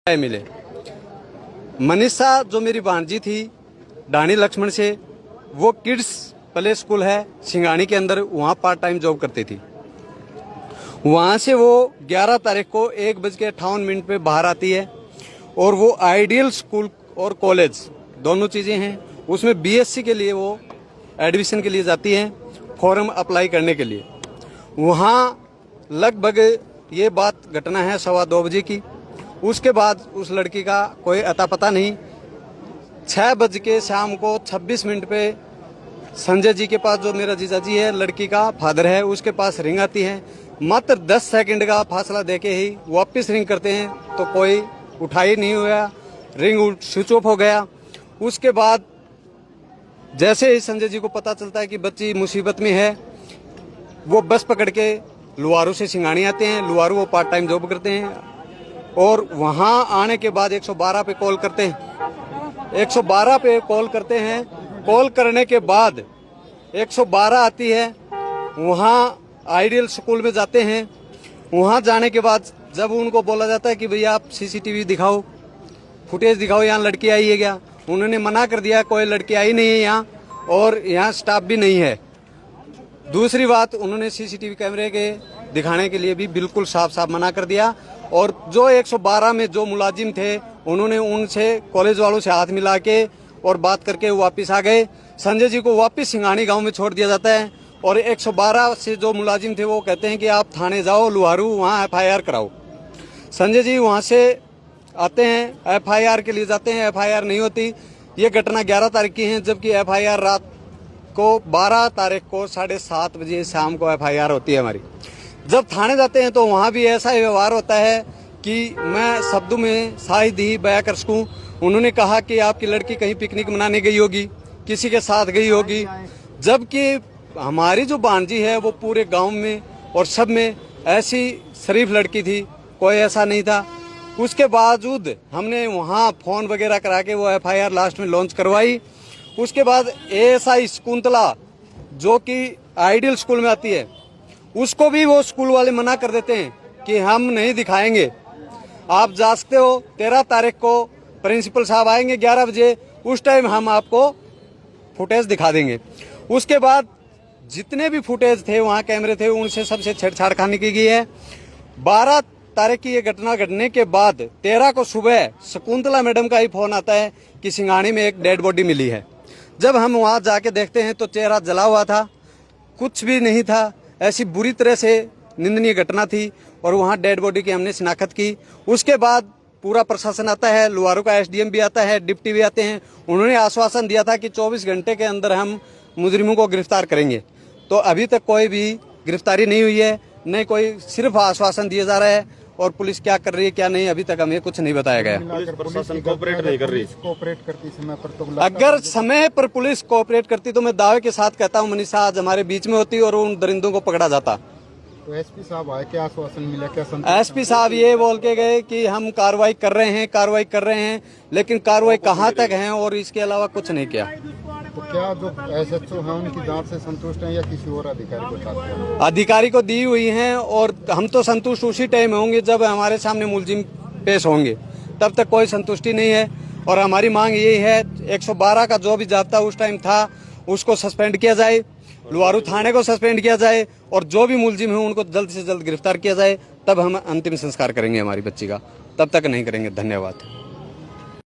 मिले। मनीषा जो मेरी भांजी थी डाणी लक्ष्मण से, वो किड्स प्ले स्कूल है सिंगानी के अंदर, वहाँ पार्ट टाइम जॉब करती थी। वहाँ से वो 11 तारीख को 1:58 पे बाहर आती है और वो आइडियल स्कूल और कॉलेज दोनों चीज़ें हैं, उसमें बीएससी के लिए वो एडमिशन के लिए जाती हैं, फॉर्म अप्लाई करने के लिए। वहाँ लगभग ये बात घटना है 2:15 बजे की। उसके बाद उस लड़की का कोई अता पता नहीं। 6 बज के शाम को 26 मिनट पे संजय जी के पास, जो मेरा जीजाजी है, लड़की का फादर है, उसके पास रिंग आती है। मात्र 10 सेकंड का फासला देके ही वापस रिंग करते हैं तो कोई उठा ही नहीं हुआ, रिंग स्विच ऑफ हो गया। उसके बाद जैसे ही संजय जी को पता चलता है कि बच्ची मुसीबत में है, वो बस पकड़ के लुवारू से सिंगानी आते हैं। लुवारू वो पार्ट टाइम जॉब करते हैं और वहाँ आने के बाद 112 पे कॉल करते हैं। 112 पे कॉल करते हैं। कॉल करने के बाद 112 आती है, वहाँ आइडियल स्कूल में जाते हैं। वहाँ जाने के बाद जब उनको बोला जाता है कि भैया आप सीसीटीवी दिखाओ, फुटेज दिखाओ, यहाँ लड़की आई है क्या, उन्होंने मना कर दिया, कोई लड़की आई नहीं है यहाँ और यहाँ स्टाफ भी नहीं है। दूसरी बात, उन्होंने सीसीटीवी कैमरे के दिखाने के लिए भी बिल्कुल साफ साफ मना कर दिया। और जो 112 में जो मुलाजिम थे, उन्होंने उनसे, कॉलेज वालों से हाथ मिला के और बात करके वापस आ गए। संजय जी को वापस सिंगानी गांव में छोड़ दिया जाता है और 112 से जो मुलाजिम थे वो कहते हैं कि आप थाने जाओ लुहारू, वहाँ FIR कराओ। संजय जी वहाँ से आते हैं, FIR के लिए जाते हैं, FIR नहीं होती। ये घटना 11 तारीख की है, जबकि FIR रात को 12 तारीख को 7:30 बजे शाम को FIR होती है हमारी। जब थाने जाते हैं तो वहाँ भी ऐसा व्यवहार होता है कि मैं शब्दों में शायद ही बयां कर सकूं। उन्होंने कहा कि आपकी लड़की कहीं पिकनिक मनाने गई होगी, किसी के साथ गई होगी, जबकि हमारी जो भांजी है वो पूरे गांव में और सब में ऐसी शरीफ लड़की थी, कोई ऐसा नहीं था। उसके बावजूद हमने वहाँ फोन वगैरह करा के वो FIR लास्ट में लॉन्च करवाई। उसके बाद ASI शकुंतला जो कि आइडियल स्कूल में आती है, उसको भी वो स्कूल वाले मना कर देते हैं कि हम नहीं दिखाएंगे, आप जा सकते हो। 13 तारीख को प्रिंसिपल साहब आएंगे 11 बजे, उस टाइम हम आपको फुटेज दिखा देंगे। उसके बाद जितने भी फुटेज थे वहाँ कैमरे थे, उनसे सबसे छेड़छाड़ खाने की गई है। 12 तारीख की ये घटना घटने के बाद 13 को सुबह शकुंतला मैडम का ही फोन आता है कि सिंगानी में एक डेड बॉडी मिली है। जब हम वहाँ जाके देखते हैं तो चेहरा जला हुआ था, कुछ भी नहीं था। ऐसी बुरी तरह से निंदनीय घटना थी और वहाँ डेड बॉडी की हमने शिनाख्त की। उसके बाद पूरा प्रशासन आता है, लुहारू का SDM भी आता है, डिप्टी भी आते हैं। उन्होंने आश्वासन दिया था कि 24 घंटे के अंदर हम मुजरिमों को गिरफ्तार करेंगे। तो अभी तक कोई भी गिरफ्तारी नहीं हुई है, नहीं कोई, सिर्फ आश्वासन दिया जा रहा है। और पुलिस क्या कर रही है क्या नहीं, अभी तक हमें कुछ नहीं बताया गया। प्रशासन कोऑपरेट नहीं कर रही। कोऑपरेट करती समय पर तो अगर समय पर पुलिस कोऑपरेट करती तो मैं दावे के साथ कहता हूँ मनीषा आज हमारे बीच में होती और उन दरिंदों को पकड़ा जाता। तो SP साहब आए, क्या आश्वासन मिला, क्या SP साहब ये बोल के गए कि हम कार्रवाई कर रहे हैं, लेकिन कार्रवाई कहाँ तक है और इसके अलावा कुछ नहीं किया। तो क्या जो SHO है उनकी जांच से संतुष्ट हैं या किसी और अधिकारी को चाहते हैं? अधिकारी को दी हुई हैं और हम तो संतुष्ट उसी टाइम होंगे जब हमारे सामने मुलजिम पेश होंगे, तब तक कोई संतुष्टि नहीं है। और हमारी मांग यही है, 112 का जो भी जाब्ता उस टाइम था उसको सस्पेंड किया जाए, लुहारू थाने को सस्पेंड किया जाए और जो भी मुलजिम है उनको जल्द से जल्द गिरफ्तार किया जाए। तब हम अंतिम संस्कार करेंगे हमारी बच्ची का, तब तक नहीं करेंगे। धन्यवाद।